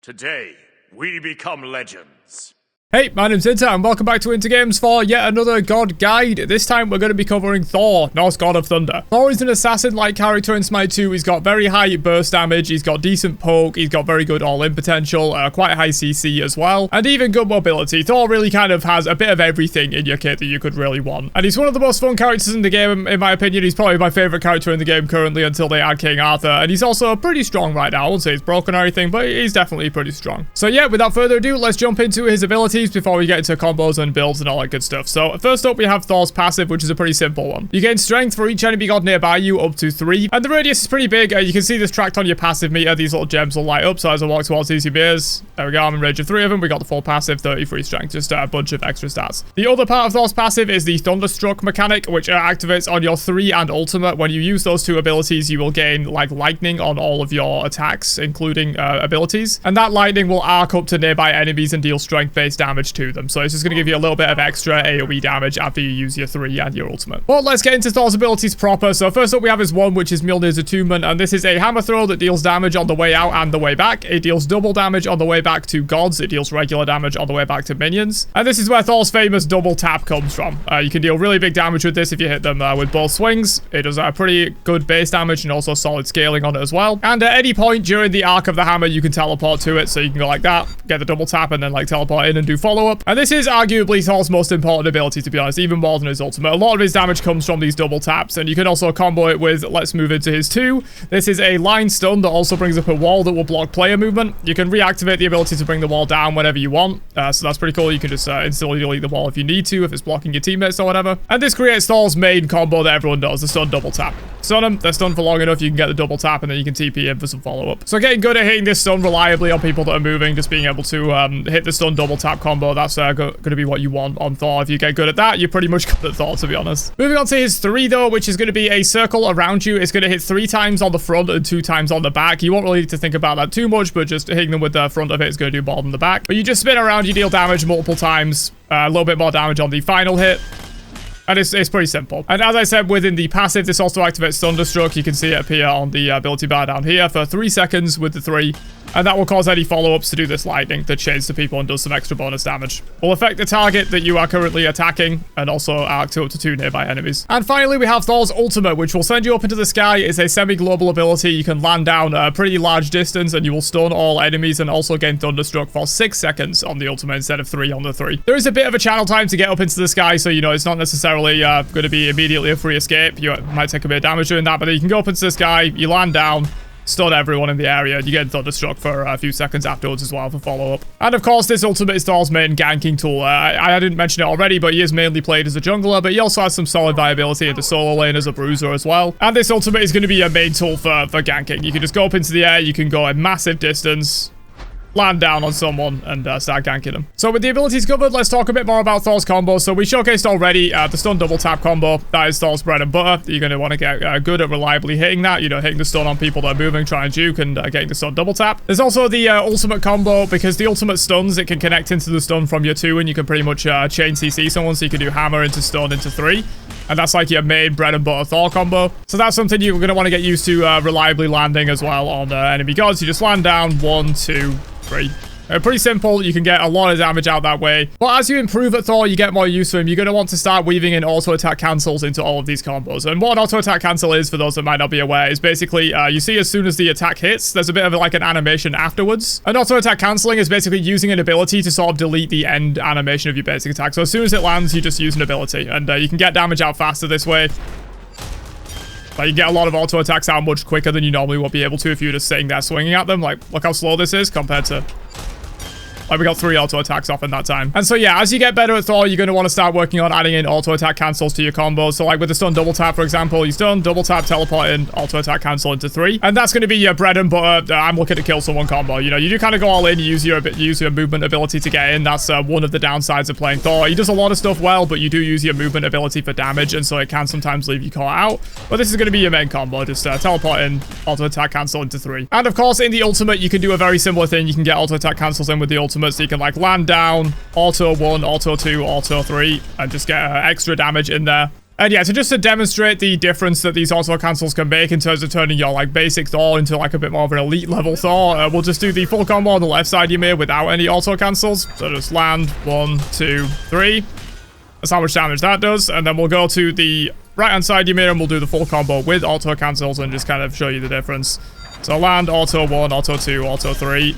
Today, we become legends. Hey, my name's Inter, and welcome back to Inter Games for yet another God Guide. This time, we're going to be covering Thor, Norse God of Thunder. Thor is an assassin-like character in SMITE 2. He's got very high burst damage, he's got decent poke, he's got very good all-in potential, quite high CC as well, and even good mobility. Thor really kind of has a bit of everything in your kit that you could really want. And he's one of the most fun characters in the game, in my opinion. He's probably my favorite character in the game currently until they add King Arthur, and he's also pretty strong right now. I wouldn't say he's broken or anything, but he's definitely pretty strong. So yeah, without further ado, let's jump into his abilities before we get into combos and builds and all that good stuff. So first up, we have Thor's passive, which is a pretty simple one. You gain strength for each enemy god nearby you up to 3, and the radius is pretty big. You can see this tracked on your passive meter. These little gems will light up, so as I walk towards these beers, there we go, I'm in range of 3 of them. We got the full passive, 33 strength, just a bunch of extra stats. The other part of Thor's passive is the Thunderstruck mechanic, which activates on your 3 and ultimate. When you use those two abilities, you will gain like lightning on all of your attacks, including abilities, and that lightning will arc up to nearby enemies and deal strength-based damage to them. So it's just going to give you a little bit of extra AoE damage after you use your 3 and your ultimate. But let's get into Thor's abilities proper. So first up, we have his one, which is Mjolnir's Attunement, and this is a hammer throw that deals damage on the way out and the way back. It deals double damage on the way back to gods. It deals regular damage on the way back to minions. And this is where Thor's famous double tap comes from. You can deal really big damage with this if you hit them with both swings. It does pretty good base damage and also solid scaling on it as well. And at any point during the arc of the hammer, you can teleport to it. So you can go like that, get the double tap, and then like teleport in and do follow-up. And this is arguably Thor's most important ability, to be honest, even more than his ultimate. A lot of his damage comes from these double taps, and you can also combo it with, let's move into his 2. This is a line stun that also brings up a wall that will block player movement. You can reactivate the ability to bring the wall down whenever you want, so that's pretty cool. You can just instantly delete the wall if you need to, if it's blocking your teammates or whatever. And this creates Thor's main combo that everyone does, the stun double tap. Stun them, they're stunned for long enough, you can get the double tap, and then you can TP in for some follow-up. So getting good at hitting this stun reliably on people that are moving, just being able to hit the stun double tap combo, that's going to be what you want on Thor. If you get good at that, you're pretty much good at Thor, to be honest. Moving on to his 3, though, which is going to be a circle around you. It's going to hit 3 times on the front and 2 times on the back. You won't really need to think about that too much, but just hitting them with the front of it is going to do more than the back. But you just spin around, you deal damage multiple times, a little bit more damage on the final hit. And it's pretty simple. And as I said, within the passive, this also activates Thunderstruck. You can see it appear on the ability bar down here for 3 seconds with the 3. And that will cause any follow-ups to do this lightning that chains to people and does some extra bonus damage. Will affect the target that you are currently attacking and also arc to up to 2 nearby enemies. And finally, we have Thor's ultimate, which will send you up into the sky. It's a semi-global ability. You can land down a pretty large distance and you will stun all enemies and also gain Thunderstruck for 6 seconds on the ultimate instead of 3 on the 3. There is a bit of a channel time to get up into the sky, so you know it's not necessarily going to be immediately a free escape. You might take a bit of damage doing that, but you can go up into the sky, you land down, stun everyone in the area, and you get Thunderstruck for a few seconds afterwards as well for follow-up. And of course, this ultimate is Thor's main ganking tool. I didn't mention it already, but he is mainly played as a jungler, but he also has some solid viability in the solo lane as a bruiser as well. And this ultimate is going to be a main tool for ganking. You can just go up into the air, you can go a massive distance, land down on someone and start ganking them. So with the abilities covered, let's talk a bit more about Thor's combos. So we showcased already the stun double tap combo. That is Thor's bread and butter. You're going to want to get good at reliably hitting that, you know, hitting the stun on people that are moving, trying to juke, and getting the stun double tap. There's also the ultimate combo, because the ultimate stuns, it can connect into the stun from your 2, and you can pretty much chain CC someone, so you can do hammer into stun into 3. And that's like your main bread and butter Thor combo. So that's something you're going to want to get used to reliably landing as well on enemy gods. You just land down 1, 2, 3. Pretty simple. You can get a lot of damage out that way. But as you improve at Thor, you get more use to him. You're going to want to start weaving in auto attack cancels into all of these combos. And what an auto attack cancel is, for those that might not be aware, is basically you see as soon as the attack hits, there's a bit of like an animation afterwards. And auto attack canceling is basically using an ability to sort of delete the end animation of your basic attack. So as soon as it lands, you just use an ability, and you can get damage out faster this way. Like, you get a lot of auto attacks out much quicker than you normally would be able to if you're just sitting there swinging at them. Like, look how slow this is compared to... Like, we got 3 auto attacks off in that time. And so, yeah, as you get better at Thor, you're going to want to start working on adding in auto attack cancels to your combos. So, like, with the stun double tap, for example, you stun, double tap, teleport in, auto attack cancel into 3. And that's going to be your bread and butter, I'm looking to kill someone combo. You know, you do kind of go all in, you use your movement ability to get in. That's one of the downsides of playing Thor. He does a lot of stuff well, but you do use your movement ability for damage, and so it can sometimes leave you caught out. But this is going to be your main combo. Just teleport in, auto attack cancel into 3. And, of course, in the ultimate, you can do a very similar thing. You can get auto attack cancels in with the ultimate, so you can, like, land down, auto 1, auto 2, auto 3, and just get extra damage in there. And yeah, so just to demonstrate the difference that these auto cancels can make in terms of turning your like basic Thor into like a bit more of an elite level Thor, we'll just do the full combo on the left side Ymir without any auto cancels. So just land 1, 2, 3. That's how much damage that does. And then we'll go to the right hand side Ymir and we'll do the full combo with auto cancels and just kind of show you the difference. So land, auto 1, auto 2, auto 3.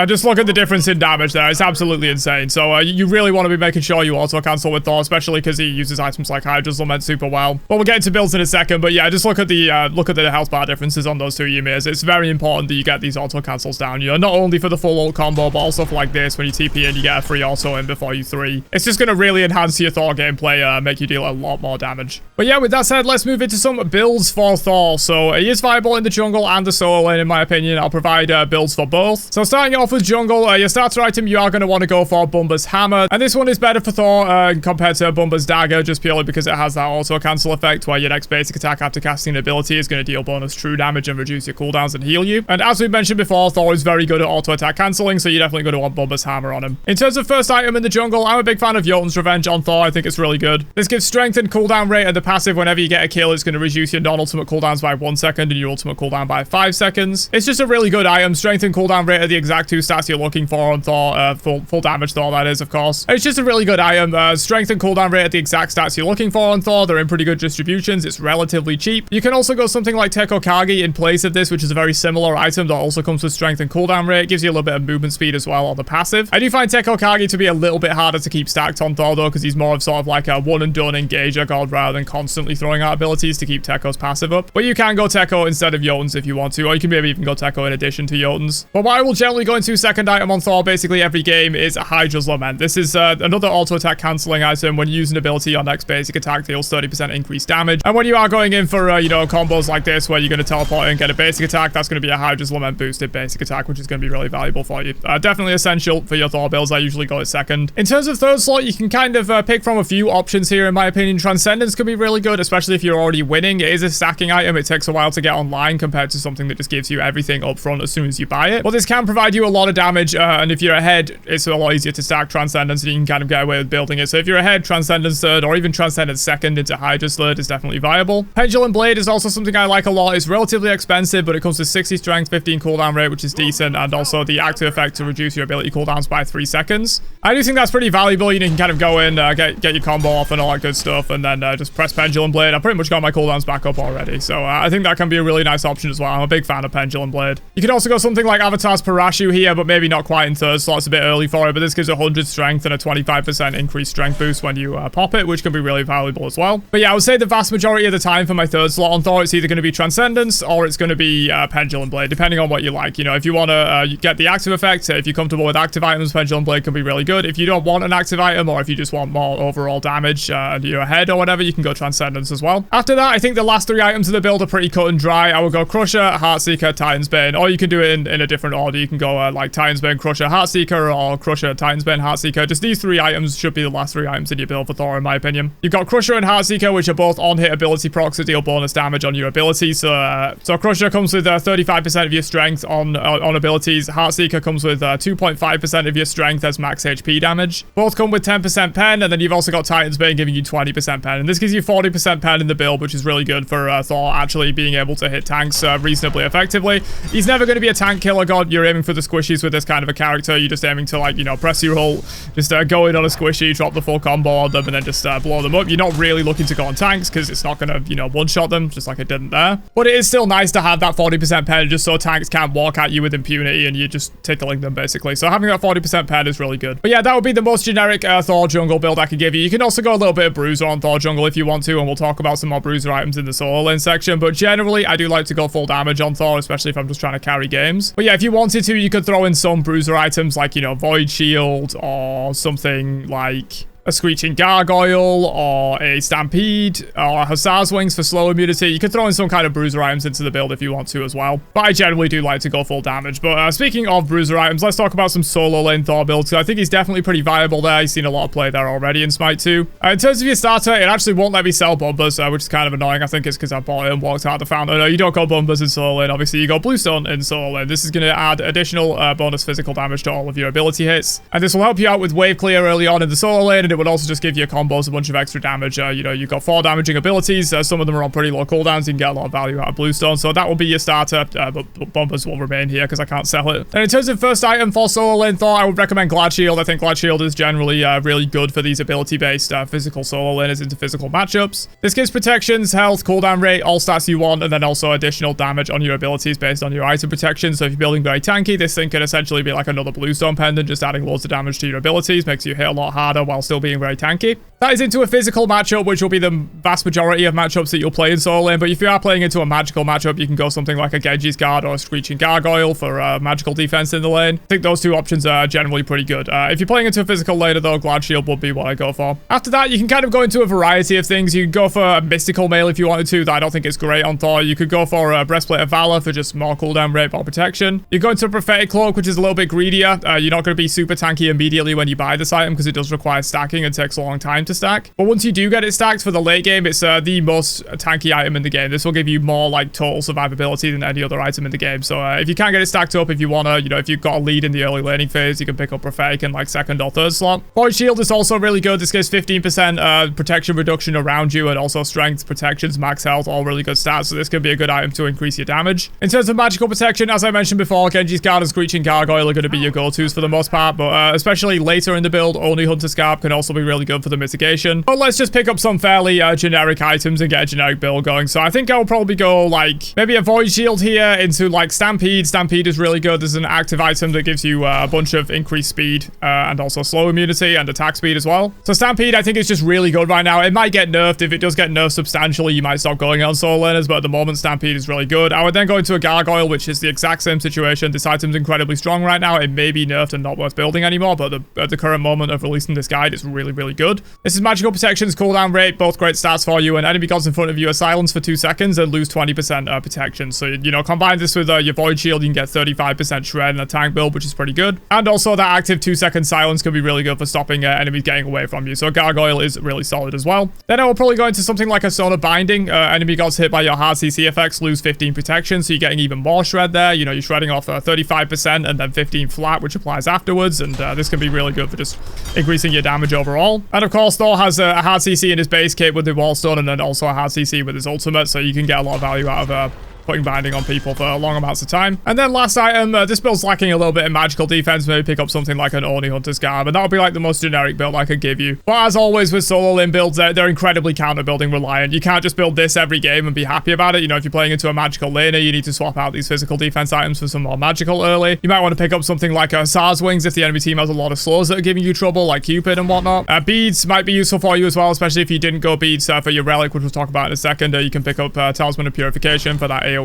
Just look at the difference in damage there. It's absolutely insane. So you really want to be making sure you auto-cancel with Thor, especially because he uses items like Hydra's Lament super well. But we'll get into builds in a second. But yeah, just look at the health bar differences on those two Ymirs. It's very important that you get these auto-cancels down. You know, not only for the full ult combo, but also for like this, when you TP in, you get a free auto in before you 3. It's just going to really enhance your Thor gameplay, make you deal a lot more damage. But yeah, with that said, let's move into some builds for Thor. So he is viable in the jungle and the solo lane, in my opinion. I'll provide builds for both. So starting off with jungle, your starter item, you are going to want to go for Bumba's Hammer. And this one is better for Thor compared to Bumba's Dagger, just purely because it has that auto-cancel effect, where your next basic attack after casting an ability is going to deal bonus true damage and reduce your cooldowns and heal you. And as we mentioned before, Thor is very good at auto-attack cancelling, so you're definitely going to want Bumba's Hammer on him. In terms of first item in the jungle, I'm a big fan of Jotun's Revenge on Thor. I think it's really good. This gives strength and cooldown rate, and the passive, whenever you get a kill, is going to reduce your non-ultimate cooldowns by 1 second and your ultimate cooldown by 5 seconds. It's just a really good item. Strength and cooldown rate are the exact 2 stats you're looking for on Thor, full damage Thor, that is, of course. It's just a really good item. Strength and cooldown rate are the exact stats you're looking for on Thor. They're in pretty good distributions. It's relatively cheap. You can also go something like Teko Kagi in place of this, which is a very similar item that also comes with strength and cooldown rate. It gives you a little bit of movement speed as well on the passive. I do find Teko Kagi to be a little bit harder to keep stacked on Thor, though, because he's more of sort of like a one and done engager god rather than constantly throwing out abilities to keep Teko's passive up. But you can go Teko instead of Jotun's if you want to, or you can maybe even go Teko in addition to Jotun's. But what I will generally go into second item on Thor basically every game is Hydra's Lament. This is another auto attack cancelling item. When you use an ability, your next basic attack deals 30% increased damage. And when you are going in for, you know, combos like this where you're going to teleport and get a basic attack, that's going to be a Hydra's Lament boosted basic attack, which is going to be really valuable for you. Definitely essential for your Thor builds. I usually go at second. In terms of third slot, you can kind of pick from a few options here, in my opinion. Transcendence could be really good, especially if you're already winning. It is a stacking item. It takes a while to get online compared to something that just gives you everything up front as soon as you buy it. But this can provide you a lot of damage, and if you're ahead, it's a lot easier to stack Transcendence, and you can kind of get away with building it. So if you're ahead, Transcendence third, or even Transcendence second into Hydra's third is definitely viable. Pendulum Blade is also something I like a lot. It's relatively expensive, but it comes with 60 strength, 15 cooldown rate, which is decent, and also the active effect to reduce your ability cooldowns by 3 seconds. I do think that's pretty valuable. You can kind of go in, get your combo off and all that good stuff, and then just press Pendulum Blade. I pretty much got my cooldowns back up already, so I think that can be a really nice option as well. I'm a big fan of Pendulum Blade. You can also go something like Avatar's Parashu here, but maybe not quite in third slot. It's a bit early for it, but this gives 100 strength and a 25% increased strength boost when you pop it, which can be really valuable as well. But yeah, I would say the vast majority of the time for my third slot on Thor, it's either going to be Transcendence or it's going to be Pendulum Blade, depending on what you like. You know, if you want to get the active effect, if you're comfortable with active items, Pendulum Blade can be really good. If you don't want an active item, or if you just want more overall damage and you're ahead or whatever, you can go Transcendence as well. After that, I think the last 3 items of the build are pretty cut and dry. I would go Crusher, Heartseeker, Titan's Bane, or you can do it in a different order. You can go like Titan's Bane, Crusher, Heartseeker, or Crusher, Titan's Bane, Heartseeker. Just these 3 items should be the last 3 items in your build for Thor, in my opinion. You've got Crusher and Heartseeker, which are both on-hit ability procs that deal bonus damage on your abilities. So Crusher comes with 35% of your strength on abilities. Heartseeker comes with 2.5% of your strength as max HP damage. Both come with 10% pen, and then you've also got Titan's Bane giving you 20% pen. And this gives you 40% pen in the build, which is really good for Thor actually being able to hit tanks reasonably effectively. He's never going to be a tank killer god. You're aiming for the squishies with this kind of a character. You're just aiming to, like, you know, press your ult, just go in on a squishy, drop the full combo on them, and then just blow them up. You're not really looking to go on tanks because it's not going to, you know, one-shot them, just like it didn't there. But it is still nice to have that 40% pen just so tanks can't walk at you with impunity and you're just tickling them, basically. So having that 40% pen is really good. But yeah, that would be the most generic Thor jungle build I could give you. You can also go a little bit of Bruiser on Thor jungle if you want to, and we'll talk about some more Bruiser items in the solo lane section. But generally, I do like to go full damage on Thor, especially if I'm just trying to carry games. But yeah, if you wanted to, you could throw in some Bruiser items like, you know, Void Shield or something like a Screeching Gargoyle or a Stampede or Hussar's Wings for slow immunity. You could throw in some kind of Bruiser items into the build if you want to as well. But I generally do like to go full damage. But speaking of Bruiser items, let's talk about some solo lane Thor builds. I think he's definitely pretty viable there. He's seen a lot of play there already in SMITE 2. In terms of your starter, it actually won't let me sell Bumbas, which is kind of annoying. I think it's because I bought it and walked out the fountain. No, you don't go Bumbas in solo lane. Obviously, you go Bluestone in solo lane. This is going to add additional bonus physical damage to all of your ability hits. And this will help you out with wave clear early on in the solo lane, and it would also just give your combos a bunch of extra damage. You know, you've got 4 damaging abilities. Some of them are on pretty low cooldowns. You can get a lot of value out of Bluestone, so that will be your starter, but Bombers will remain here because I can't sell it. And in terms of first item for solo lane Thor, I would recommend Glad Shield. I think Glad Shield is generally really good for these ability-based physical solo laners into physical matchups. This gives protections, health, cooldown rate, all stats you want, and then also additional damage on your abilities based on your item protection. So if you're building very tanky, this thing can essentially be like another Bluestone pendant, just adding loads of damage to your abilities, makes you hit a lot harder while still being very tanky. That is into a physical matchup, which will be the vast majority of matchups that you'll play in solo lane, but if you are playing into a magical matchup, you can go something like a Genji's Guard or a Screeching Gargoyle for magical defense in the lane. I think those two options are generally pretty good. If you're playing into a physical laner though, Glad Shield would be what I go for. After that, you can kind of go into a variety of things. You can go for a mystical mail if you wanted to, that I don't think is great on Thor. You could go for a Breastplate of Valor for just more cooldown rate, more protection. You go into a Prophetic Cloak, which is a little bit greedier. You're not going to be super tanky immediately when you buy this item because it does require stacking and takes a long time to stack. But once you do get it stacked for the late game, it's the most tanky item in the game. This will give you more like total survivability than any other item in the game. So if you can't get it stacked up, if you want to, you know, if you've got a lead in the early laning phase, you can pick up Prophetic in like second or third slot. Void Shield is also really good. This gives 15% protection reduction around you and also strength, protections, max health, all really good stats. So this could be a good item to increase your damage. In terms of magical protection, as I mentioned before, Genji's Guard and Screeching Gargoyle are going to be your go-tos for the most part, but especially later in the build, only Hunter's Scarp can also be really good for the mitigation. But let's just pick up some fairly generic items and get a generic build going. So I think I'll probably go like maybe a Void Shield here into like Stampede. Stampede is really good. There's an active item that gives you a bunch of increased speed and also slow immunity and attack speed as well. So Stampede I think is just really good right now. It might get nerfed. If it does get nerfed substantially, you might stop going on solo laners, but at the moment Stampede is really good. I would then go into a Gargoyle, which is the exact same situation. This item's incredibly strong right now. It may be nerfed and not worth building anymore, but at the current moment of releasing this guide, it's really, really good. This is magical protections, cooldown rate, both great stats for you, and enemy gods in front of you are silenced for 2 seconds and lose 20% protection. So, you know, combine this with your Void Shield, you can get 35% shred in a tank build, which is pretty good. And also that active 2-second silence can be really good for stopping enemies getting away from you. So Gargoyle is really solid as well. Then I will probably go into something like a Sonar Binding. Enemy gods hit by your hard CC effects lose 15 protection, so you're getting even more shred there. You know, you're shredding off 35% and then 15 flat, which applies afterwards, and this can be really good for just increasing your damage overall. And of course, Thor has a hard CC in his base kit with the Wallstone, and then also a hard CC with his ultimate, so you can get a lot of value out of putting binding on people for long amounts of time. And then last item, this build's lacking a little bit in magical defense. Maybe pick up something like an Oni Hunter's Garb, and that'll be like the most generic build I could give you. But as always with solo lane builds, they're incredibly counter building reliant. You can't just build this every game and be happy about it. You know, if you're playing into a magical laner, you need to swap out these physical defense items for some more magical early. You might want to pick up something like SARS Wings if the enemy team has a lot of slows that are giving you trouble, like Cupid and whatnot. Beads might be useful for you as well, especially if you didn't go beads for your relic, which we'll talk about in a second. You can pick up Talisman of Purification for that AoE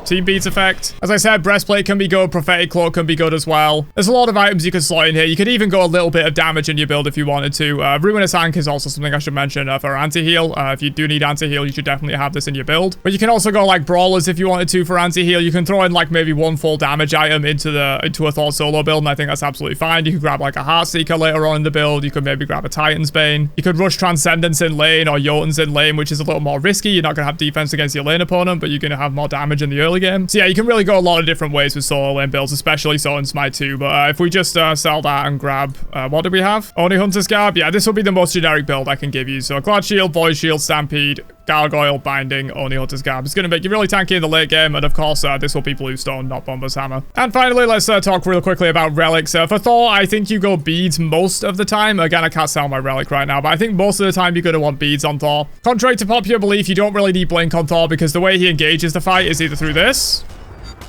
team beads effect. As I said, Breastplate can be good, Prophetic Cloak can be good as well. There's a lot of items you can slot in here. You could even go a little bit of damage in your build if you wanted to. Ruinous Hank is also something I should mention for anti-heal. If you do need anti-heal, you should definitely have this in your build. But you can also go like Brawlers if you wanted to for anti-heal. You can throw in like maybe one full damage item into a Thor solo build, and I think that's absolutely fine. You could grab like a Heartseeker later on in the build. You could maybe grab a Titan's Bane. You could rush Transcendence in lane or Jotun's in lane, which is a little more risky. You're not going to have defense against your lane opponent, but you're going to have more damage in the early game. So yeah, you can really go a lot of different ways with solo lane builds, especially so in SMITE 2. But if we just sell that and grab, what do we have? Oni Hunter's Garb. Yeah, this will be the most generic build I can give you. So Glad Shield, Void Shield, Stampede, Gargoyle, Binding, Oni Hunter's Garb. It's going to make you really tanky in the late game, and of course, this will be Bluestone, not Bomber's Hammer. And finally, let's talk real quickly about Relics. For Thor, I think you go beads most of the time. Again, I can't sell my Relic right now, but I think most of the time you're going to want beads on Thor. Contrary to popular belief, you don't really need Blink on Thor because the way he engages the fight is either through this,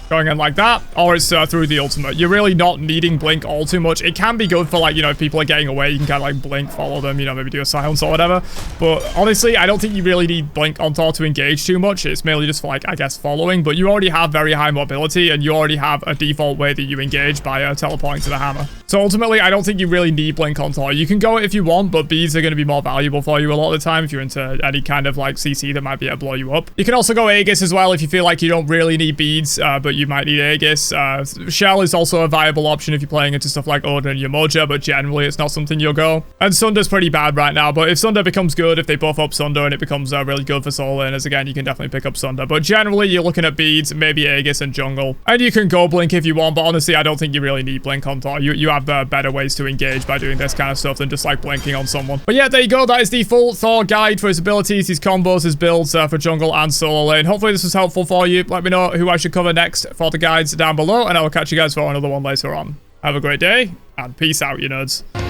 going in like that, or it's through the ultimate. You're really not needing Blink all too much. It can be good for, like, you know, if people are getting away, you can kind of like Blink, follow them, you know, maybe do a silence or whatever. But honestly, I don't think you really need Blink on Thor to engage too much. It's mainly just for, like, I guess, following. But you already have very high mobility, and you already have a default way that you engage by teleporting to the hammer. So ultimately, I don't think you really need Blink on Thor. You can go it if you want, but beads are going to be more valuable for you a lot of the time if you're into any kind of, like, CC that might be able to blow you up. You can also go Aegis as well if you feel like you don't really need beads, but you might need Aegis. Shell is also a viable option if you're playing into stuff like Odin and Yamoja, but generally it's not something you'll go. And Sunder's pretty bad right now, but if Sunder becomes good, if they buff up Sunder and it becomes really good for solo laners, again, you can definitely pick up Sunder. But generally, you're looking at beads, maybe Aegis and jungle. And you can go Blink if you want, but honestly, I don't think you really need Blink on Thor. You have better ways to engage by doing this kind of stuff than just like blinking on someone. But yeah, there you go. That is the full Thor guide for his abilities, his combos, his builds for jungle and solo lane. Hopefully this was helpful for you. Let me know who I should cover next for the guides down below, and I will catch you guys for another one later on. Have a great day, and peace out, you nerds.